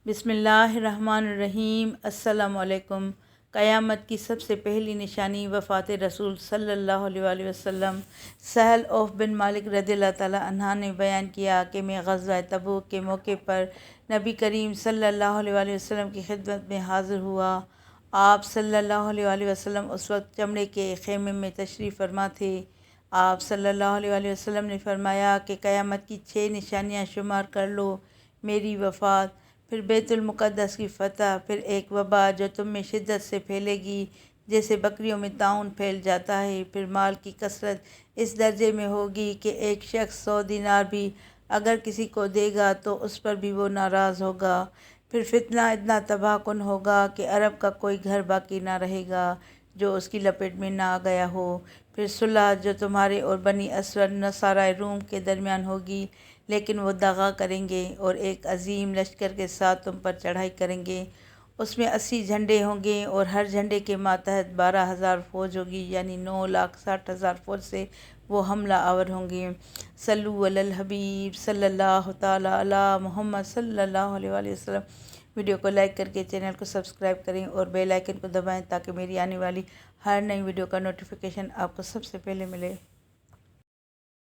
بسم اللہ الرحمن الرحیم۔ السلام علیکم۔ قیامت کی سب سے پہلی نشانی وفات رسول صلی اللہ علیہ وآلہ وسلم۔ سہل بن مالک رضی اللہ تعالیٰ عنہ نے بیان کیا کہ میں غزوہ تبوک کے موقع پر نبی کریم صلی اللہ علیہ وآلہ وسلم کی خدمت میں حاضر ہوا۔ آپ صلی اللہ علیہ وآلہ وسلم اس وقت چمڑے کے ایک خیمے میں تشریف فرما تھے۔ آپ صلی اللہ علیہ وآلہ وسلم نے فرمایا کہ قیامت کی 6 نشانیاں شمار کر لو: میری وفات، پھر بیت المقدس کی فتح، پھر ایک وبا جو تم میں شدت سے پھیلے گی جیسے بکریوں میں طاعون پھیل جاتا ہے، پھر مال کی کثرت اس درجے میں ہوگی کہ ایک شخص 100 دینار بھی اگر کسی کو دے گا تو اس پر بھی وہ ناراض ہوگا، پھر فتنہ اتنا تباہ کن ہوگا کہ عرب کا کوئی گھر باقی نہ رہے گا جو اس کی لپیٹ میں نہ آ گیا ہو، پھر صلح جو تمہارے اور بنی اسود نصارہ روم کے درمیان ہوگی، لیکن وہ دغا کریں گے اور ایک عظیم لشکر کے ساتھ تم پر چڑھائی کریں گے۔ اس میں 80 جھنڈے ہوں گے اور ہر جھنڈے کے ماتحت 12,000 فوج ہوگی، یعنی 9,60,000 فوج سے وہ حملہ آور ہوں گے۔ صلو علی الحبیب صلی اللہ تعالیٰ علی محمد صلی اللہ علیہ وآلہ وسلم۔ ویڈیو کو لائک کر کے چینل کو سبسکرائب کریں اور بیل آئیکن کو دبائیں تاکہ میری آنے والی ہر نئی ویڈیو کا نوٹیفیکیشن آپ کو سب سے پہلے ملے۔